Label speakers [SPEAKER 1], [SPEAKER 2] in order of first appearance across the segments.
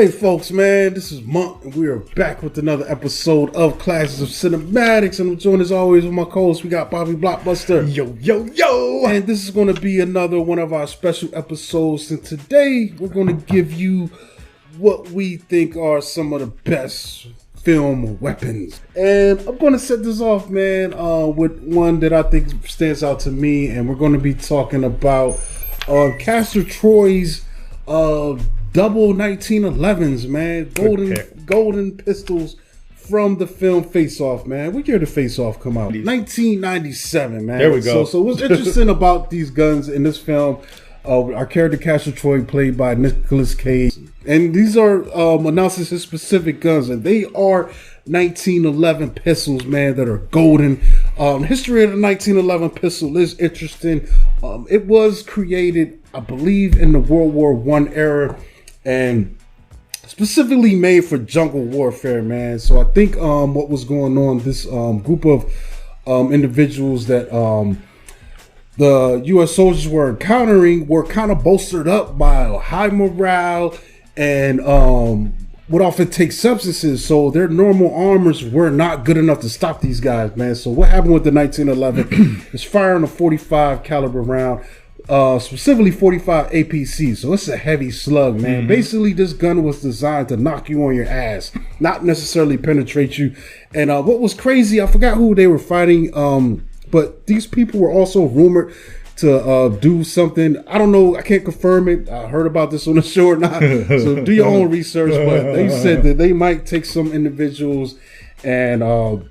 [SPEAKER 1] Hey folks, man, this is Monk, and we are back with another episode of Classes of Cinematics, and I'm joined as always with my co-host. We got Bobby Blockbuster.
[SPEAKER 2] Yo, yo, yo!
[SPEAKER 1] And this is going to be another one of our special episodes, and today we're going to give you what we think are some of the best film weapons. And I'm going to set this off, man, with one that I think stands out to me, and we're going to be talking about Castor Troy's double 1911s, man. Golden pistols from the film Face Off, man. What year did Face Off come out? 1997, man.
[SPEAKER 2] There we go.
[SPEAKER 1] So what's interesting about these guns in this film, our character Castor Troy, played by Nicolas Cage, and these are announces his specific guns, and they are 1911 pistols, man, that are golden. History of the 1911 pistol is interesting. It was created, I believe, in the World War I era, and specifically made for jungle warfare, man. So I think what was going on, this group of individuals that the U.S. soldiers were encountering were kind of bolstered up by high morale and would often take substances. So their normal armors were not good enough to stop these guys, man. So what happened with the 1911 is firing a 45 caliber round, specifically 45 APC. So it's a heavy slug, man. Basically, this gun was designed to knock you on your ass, not necessarily penetrate you. And what was crazy, I forgot who they were fighting, but these people were also rumored to do something. I don't know. I can't confirm it. I heard about this on the show or not. So do your own research. But they said that they might take some individuals and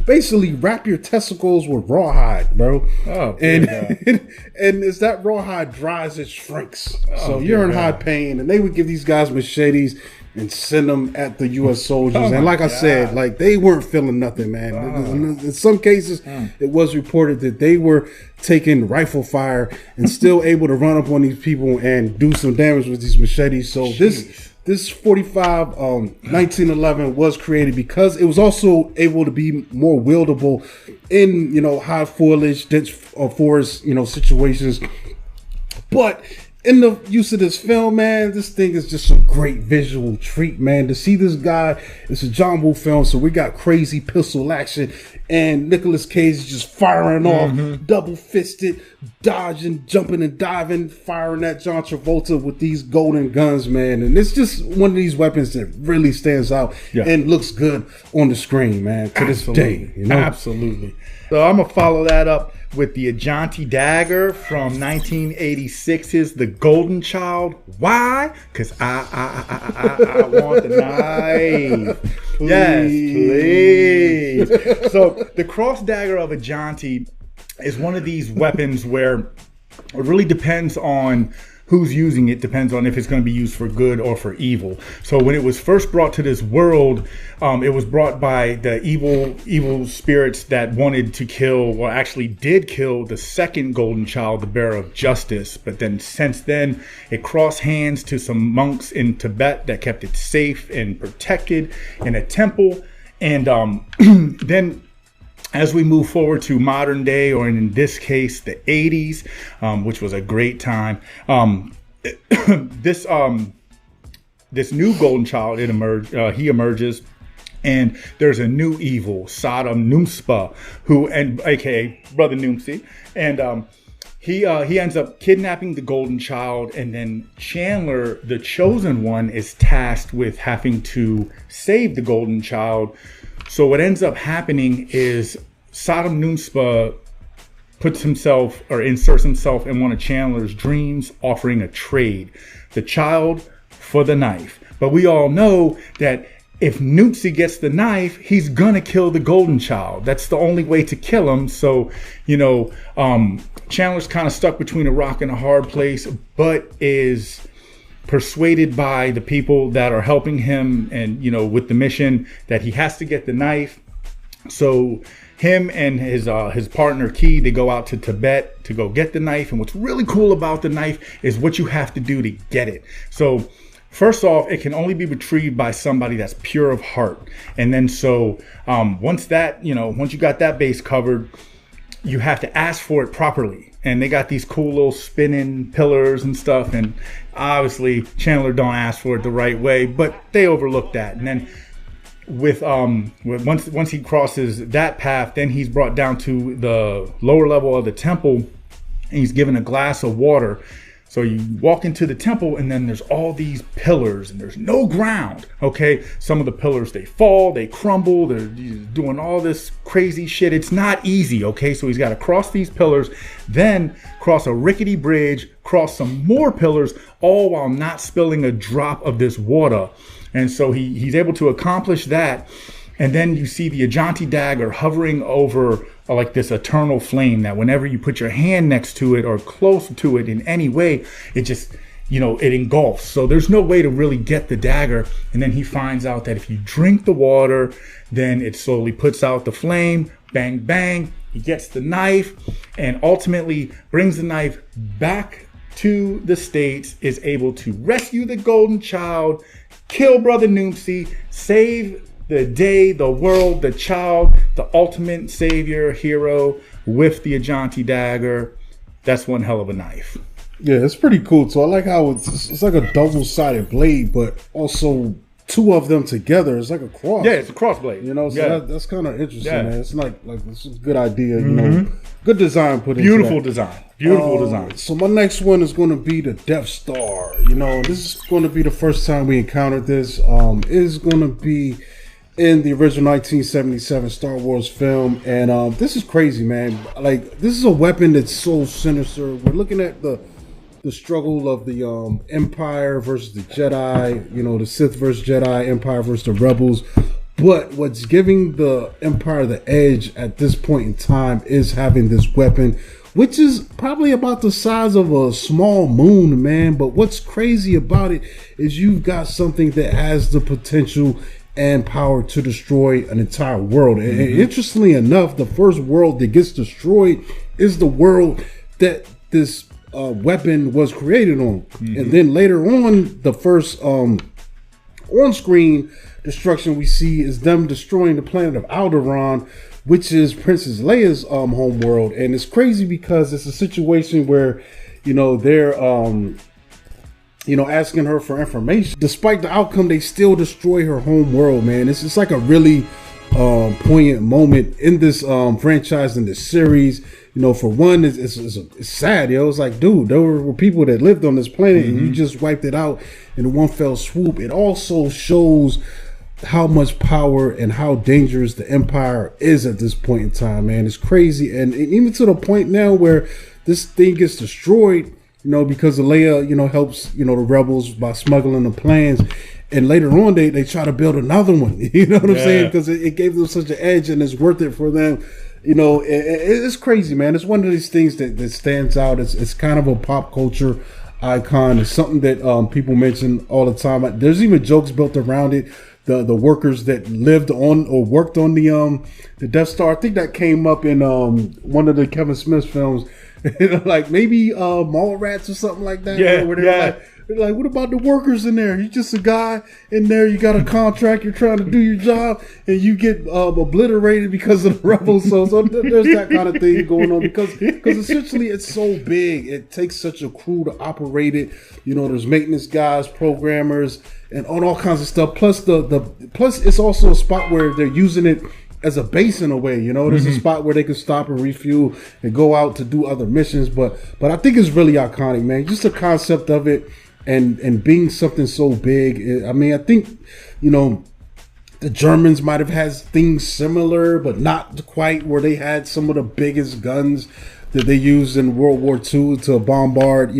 [SPEAKER 1] basically wrap your testicles with rawhide, bro. Oh, and as that rawhide dries, it shrinks. So you're in high pain. And they would give these guys machetes and send them at the U.S. soldiers. And like I said, like, they weren't feeling nothing, man. In some cases, it was reported that they were taking rifle fire and still able to run up on these people and do some damage with these machetes. So this 45 1911 was created because it was also able to be more wieldable in, high foliage, dense forest, situations. But in the use of this film, man, this thing is just a great visual treat, man. To see this guy, it's a John Woo film, so we got crazy pistol action, and Nicolas Cage is just firing off, double-fisted, dodging, jumping and diving, firing at John Travolta with these golden guns, man. And it's just one of these weapons that really stands out and looks good on the screen, man, to this day.
[SPEAKER 2] Absolutely. So I'm going to follow that up with the Ajanti Dagger from 1986's The Golden Child. Why? Because I want the knife. Yes, please. So the cross dagger of Ajanti is one of these weapons where it really depends on who's using it, depends on if it's going to be used for good or for evil. So when it was first brought to this world, it was brought by the evil spirits that wanted to kill, or actually did kill, the second golden child, the bearer of justice. But then since then, it crossed hands to some monks in Tibet that kept it safe and protected in a temple. And then as we move forward to modern day, or in this case, the 80s, which was a great time, this new golden child, he emerges, and there's a new evil, Sodom Numspa, aka Brother Numsi, and he ends up kidnapping the golden child, and then Chandler, the chosen one, is tasked with having to save the golden child. So what ends up happening is Sodom Numspa inserts himself in one of Chandler's dreams, offering a trade, the child for the knife. But we all know that if Numsi gets the knife, he's gonna kill the golden child. That's the only way to kill him. So, Chandler's kind of stuck between a rock and a hard place, but is persuaded by the people that are helping him and, with the mission, that he has to get the knife. So him and his partner Key, they go out to Tibet to go get the knife. And what's really cool about the knife is what you have to do to get it. So first off, it can only be retrieved by somebody that's pure of heart. And then once you got that base covered, you have to ask for it properly. And they got these cool little spinning pillars and stuff. And obviously Chandler don't ask for it the right way, but they overlook that. And then once he crosses that path, then he's brought down to the lower level of the temple, and he's given a glass of water. So you walk into the temple, and then there's all these pillars, and there's no ground. Okay, some of the pillars, they fall, they crumble, they're doing all this crazy shit. It's not easy. Okay, so he's got to cross these pillars, then cross a rickety bridge, cross some more pillars, all while not spilling a drop of this water. And so he's able to accomplish that. And then you see the Ajanti Dagger hovering over like this eternal flame that whenever you put your hand next to it or close to it in any way, it just, it engulfs. So there's no way to really get the dagger. And then he finds out that if you drink the water, then it slowly puts out the flame. Bang, bang. He gets the knife and ultimately brings the knife back to the States, is able to rescue the golden child, kill Brother Noomsy, save the day, the world, the child, the ultimate savior, hero with the Ajanti Dagger. That's one hell of a knife.
[SPEAKER 1] Yeah, it's pretty cool. So I like how it's like a double-sided blade, but also two of them together. It's like a cross.
[SPEAKER 2] Yeah, it's a cross blade.
[SPEAKER 1] So that's kind of interesting, man. It's like it's a good idea, good design put into
[SPEAKER 2] Beautiful
[SPEAKER 1] that.
[SPEAKER 2] design. Beautiful design.
[SPEAKER 1] So my next one is going to be the Death Star. This is going to be the first time we encountered this. It is going to be in the original 1977 Star Wars film, and this is crazy, man. Like, this is a weapon that's so sinister. We're looking at the struggle of the Empire versus the Jedi, the Sith versus Jedi, Empire versus the Rebels. But what's giving the Empire the edge at this point in time is having this weapon, which is probably about the size of a small moon, man. But what's crazy about it is you've got something that has the potential and power to destroy an entire world. And interestingly enough, the first world that gets destroyed is the world that this weapon was created on. And then later on, the first on-screen destruction we see is them destroying the planet of Alderaan, which is Princess Leia's home world. And it's crazy because it's a situation where they're asking her for information. Despite the outcome, they still destroy her home world, man. It's just like a really poignant moment in this franchise, in this series. For one, it's sad. It's like, dude, there were people that lived on this planet and you just wiped it out in one fell swoop. It also shows how much power and how dangerous the Empire is at this point in time, man. It's crazy. And even to the point now where this thing gets destroyed, because of Leia, helps, the rebels by smuggling the plans. And later on, they try to build another one. You know what I'm saying? Because it gave them such an edge, and it's worth it for them. It's crazy, man. It's one of these things that stands out. It's kind of a pop culture icon. It's something that people mention all the time. There's even jokes built around it. The workers that lived on or worked on the Death Star. I think that came up in one of the Kevin Smith films. Like maybe Mallrats or something like that. They're like, what about the workers in there? You're just a guy in there. You got a contract. You're trying to do your job, and you get obliterated because of the rebels. So there's that kind of thing going on because essentially it's so big. It takes such a crew to operate it. There's maintenance guys, programmers, and all kinds of stuff. Plus plus it's also a spot where they're using it as a base in a way. There's a spot where they can stop and refuel and go out to do other missions. But I think it's really iconic, man. Just the concept of it and being something so big. I mean, I think, the Germans might have had things similar, but not quite, where they had some of the biggest guns that they used in World War II to bombard,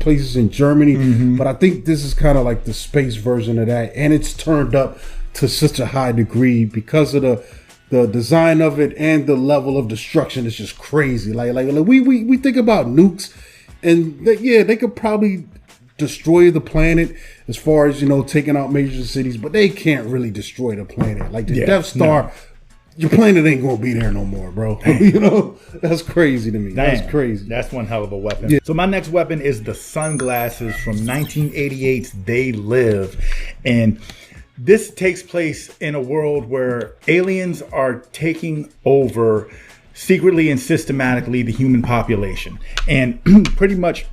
[SPEAKER 1] places in Germany. But I think this is kind of like the space version of that. And it's turned up to such a high degree because of the design of it and the level of destruction is just crazy. Like we think about nukes, and they could probably destroy the planet as far as taking out major cities, but they can't really destroy the planet. Like the Death Star, your planet ain't gonna be there no more, bro. That's crazy to me. That's crazy.
[SPEAKER 2] That's one hell of a weapon. Yeah. So my next weapon is the sunglasses from 1988's They Live, and this takes place in a world where aliens are taking over secretly and systematically the human population. And pretty much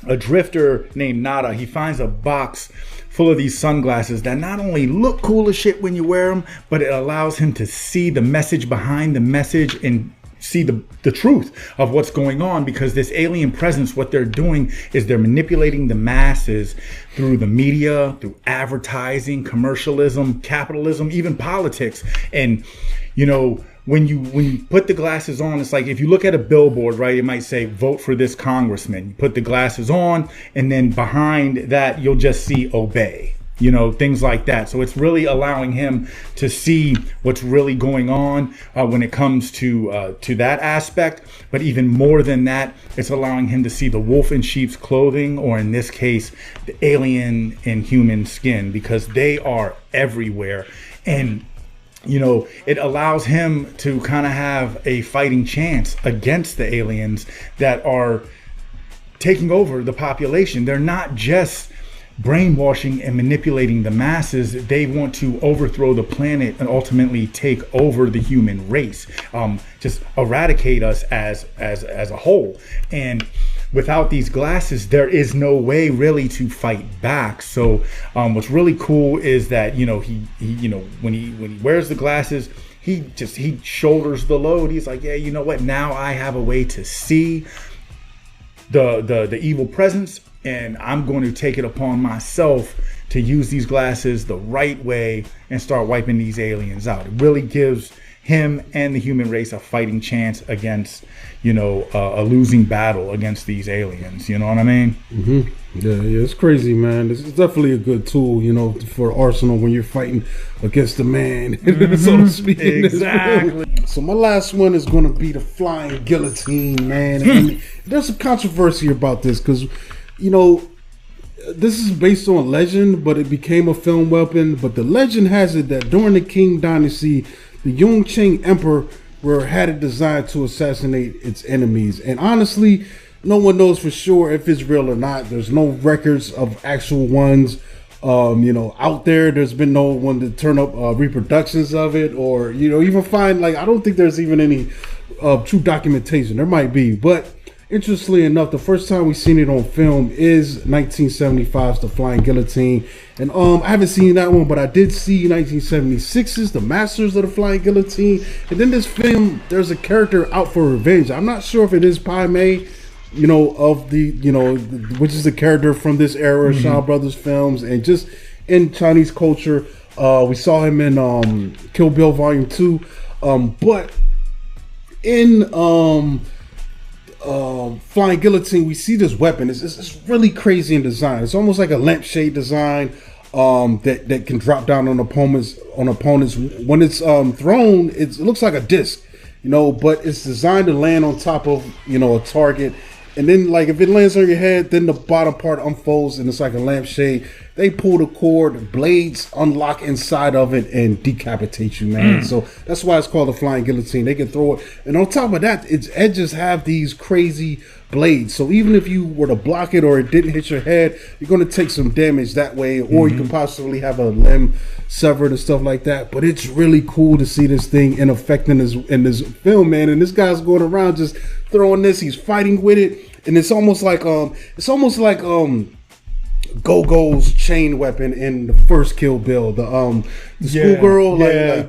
[SPEAKER 2] a drifter named Nada, he finds a box full of these sunglasses that not only look cool as shit when you wear them, but it allows him to see the message behind the message and see the truth of what's going on, because this alien presence, what they're doing is they're manipulating the masses through the media, through advertising, commercialism, capitalism, even politics. And you know, when you put the glasses on, it's like if you look at a billboard, right, it might say vote for this congressman. You put the glasses on, and then behind that you'll just see obey, you know, things like that. So it's really allowing him to see what's really going on when it comes to that aspect. But even more than that, it's allowing him to see the wolf in sheep's clothing, or in this case, the alien in human skin, because they are everywhere. And you know, it allows him to kind of have a fighting chance against the aliens that are taking over the population. They're not just brainwashing and manipulating the masses. They want to overthrow the planet and ultimately take over the human race, just eradicate us as a whole. And without these glasses, there is no way really to fight back. So what's really cool is that, you know, he you know, when he wears the glasses, he shoulders the load. He's like, yeah, you know what, now I have a way to see the evil presence, and I'm going to take it upon myself to use these glasses the right way and start wiping these aliens out. It really gives him and the human race a fighting chance against, you know, a losing battle against these aliens. You know what I mean?
[SPEAKER 1] Mm-hmm. Yeah, it's crazy, man. It's definitely a good tool, you know, for Arsenal when you're fighting against the man, so to speak.
[SPEAKER 2] Exactly.
[SPEAKER 1] So my last one is going to be the Flying Guillotine, man. And there's some controversy about this because, you know, this is based on legend, but it became a film weapon. But the legend has it that during the Qing Dynasty, the Yongqing Emperor had it designed to assassinate its enemies. And honestly, no one knows for sure if it's real or not. There's no records of actual ones, you know, out there. There's been no one to turn up reproductions of it, or, you know, even find, like, I don't think there's even any true documentation. There might be, but interestingly enough, the first time we seen it on film is 1975's The Flying Guillotine. And I haven't seen that one, but I did see 1976's The Masters of the Flying Guillotine. And then this film, there's a character out for revenge. I'm not sure if it is Pai Mei, you know, of the, you know, which is the character from this era, Shaw Brothers films, and just in Chinese culture. We saw him in Kill Bill Volume 2. But in Flying Guillotine, we see this weapon. It's really crazy in design. It's almost like a lampshade design that can drop down on opponents. When it's thrown, it looks like a disc, you know, but it's designed to land on top of, you know, a target. And then, like, if it lands on your head, then the bottom part unfolds and it's like a lampshade. They pull the cord, blades unlock inside of it and decapitate you, man. So that's why it's called the Flying Guillotine. They can throw it. And on top of that, its edges have these crazy blades. So even if you were to block it or it didn't hit your head, you're going to take some damage that way. Or you can possibly have a limb severed and stuff like that. But it's really cool to see this thing in effect in this film, man. And this guy's going around just throwing this. He's fighting with it. And it's almost like Go-Go's chain weapon in the first Kill Bill, the schoolgirl,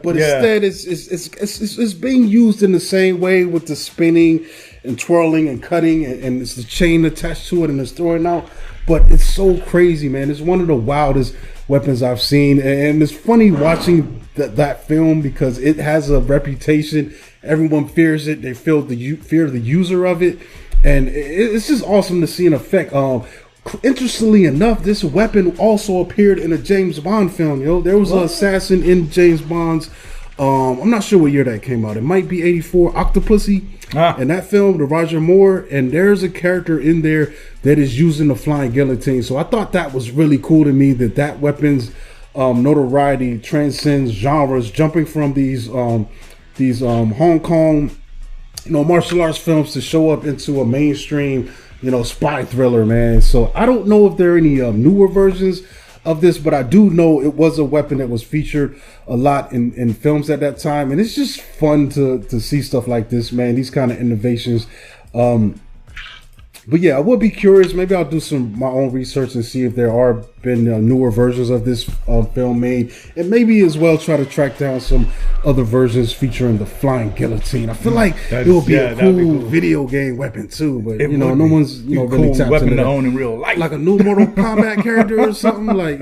[SPEAKER 1] but instead it's being used in the same way with the spinning and twirling and cutting, and it's the chain attached to it and it's throwing out. But it's so crazy, man. It's one of the wildest weapons I've seen, and it's funny watching that film because it has a reputation. Everyone fears it. They fear the user of it, and it's just awesome to see an effect. Interestingly enough, this weapon also appeared in a James Bond film. Yo, there was an assassin in James Bond's. I'm not sure what year that came out. It might be '84. Octopussy. In that film, the Roger Moore, and there's a character in there that is using the Flying Guillotine. So I thought that was really cool to me that weapon's notoriety transcends genres, jumping from these Hong Kong, you know, martial arts films to show up into a mainstream, you know, spy thriller, man. So I don't know if there are any newer versions of this, but I do know it was a weapon that was featured a lot in films at that time, and it's just fun to see stuff like this, man. These kind of innovations. But yeah, I would be curious. Maybe I'll do my own research and see if there are been newer versions of this film made, and maybe as well try to track down some other versions featuring the Flying Guillotine. I feel like it would be a cool video game weapon too, but no one's really tapped
[SPEAKER 2] weapon
[SPEAKER 1] into
[SPEAKER 2] to own in real life,
[SPEAKER 1] like a new Mortal Kombat character or something, like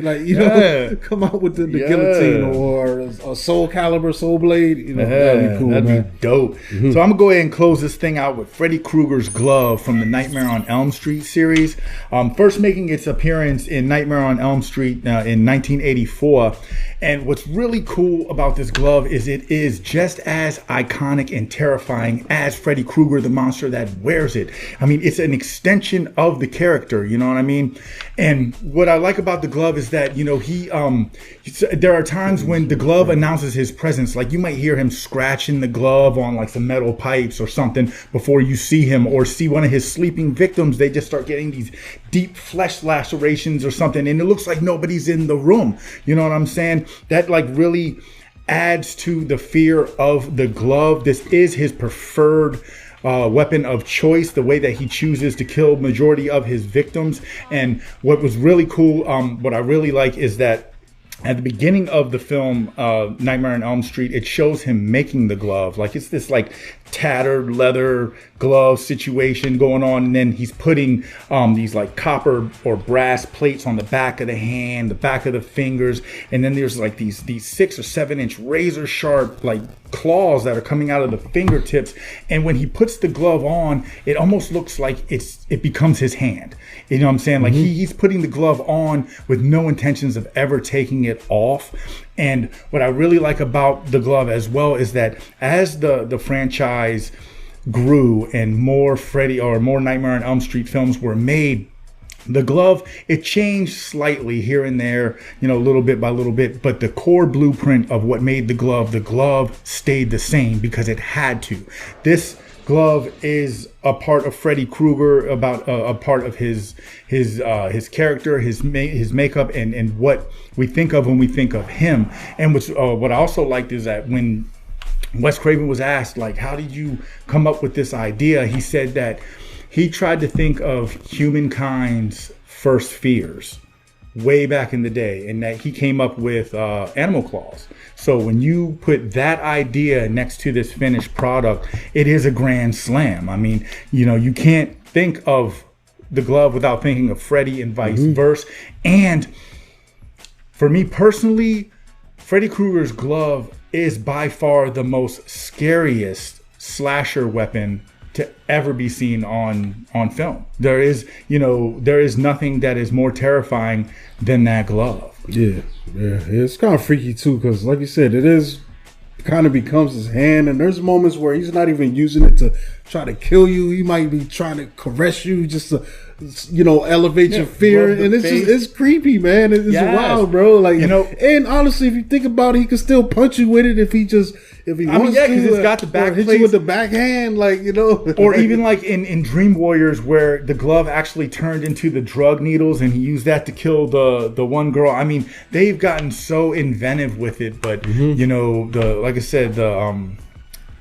[SPEAKER 1] come out with the guillotine or a Soul Calibur, Soul Blade. That'd be cool. That'd
[SPEAKER 2] be dope. Mm-hmm. So I'm gonna go ahead and close this thing out with Freddy Krueger's glove from the Nightmare on Elm Street series, first making its appearance in Nightmare on Elm Street in 1984. And what's really cool about this glove is it is just as iconic and terrifying as Freddy Krueger, the monster that wears it. I mean, it's an extension of the character, you know what I mean? And what I like about the glove is that, there are times when the glove announces his presence. Like you might hear him scratching the glove on like some metal pipes or something before you see him, or see one of his sleeping victims. They just start getting these deep flesh lacerations or something, and it looks like nobody's in the room. You know what I'm saying? That like really adds to the fear of the glove. This is his preferred weapon of choice, the way that he chooses to kill majority of his victims. And what was really cool, what I really like is that at the beginning of the film, Nightmare on Elm Street, it shows him making the glove. Like it's this like tattered leather glove situation going on, and then he's putting these like copper or brass plates on the back of the hand, the back of the fingers, and then there's like these 6 or 7 inch razor sharp like claws that are coming out of the fingertips. And when he puts the glove on, it almost looks like it becomes his hand. You know what I'm saying? Like he's putting the glove on with no intentions of ever taking it off. And what I really like about the glove as well is that as the franchise grew and more Freddy or more Nightmare on Elm Street films were made, the glove, it changed slightly here and there, little bit by little bit, but the core blueprint of what made the glove stayed the same because it had to. This glove is a part of Freddy Krueger, about a part of his character, his makeup, and what we think of when we think of him. And what I also liked is that when Wes Craven was asked, like, how did you come up with this idea? He said that he tried to think of humankind's first fears way back in the day, and that he came up with animal claws. So when you put that idea next to this finished product, it is a grand slam. I mean, you can't think of the glove without thinking of Freddy and vice versa. And for me personally, Freddy Krueger's glove is by far the most scariest slasher weapon to ever be seen on film. There is nothing that is more terrifying than that glove.
[SPEAKER 1] Yeah, it's kind of freaky too, because like you said, it kind of becomes his hand, and there's moments where he's not even using it to try to kill you. He might be trying to caress you just to elevate your fear, and it's creepy, man. It's wild, bro. Like, and honestly, if you think about it, he could still punch you with it if he wants to.
[SPEAKER 2] Because it's got the back
[SPEAKER 1] hit you with the backhand,
[SPEAKER 2] or even like in Dream Warriors, where the glove actually turned into the drug needles, and he used that to kill the one girl. I mean, they've gotten so inventive with it, but like I said,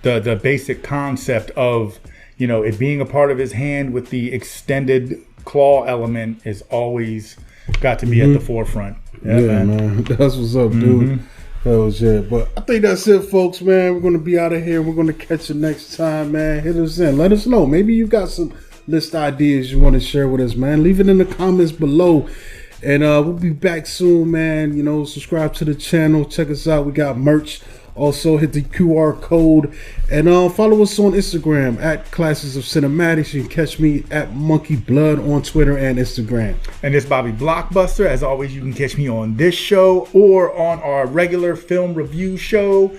[SPEAKER 2] the basic concept of it being a part of his hand with the extended claw element is always got to be at the forefront.
[SPEAKER 1] Yeah, man. That's what's up, dude. Hells yeah. But I think that's it, folks, man. We're going to be out of here. We're going to catch you next time, man. Hit us in. Let us know. Maybe you got some list ideas you want to share with us, man. Leave it in the comments below. And we'll be back soon, man. Subscribe to the channel. Check us out. We got merch. Also, hit the QR code and follow us on Instagram at Classes of Cinematics. You can catch me at Monkey Blood on Twitter and Instagram.
[SPEAKER 2] And this Bobby Blockbuster. As always, you can catch me on this show or on our regular film review show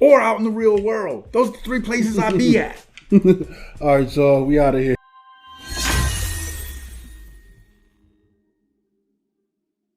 [SPEAKER 2] or out in the real world. Those are the 3 places I be at.
[SPEAKER 1] All right, y'all. We out of here.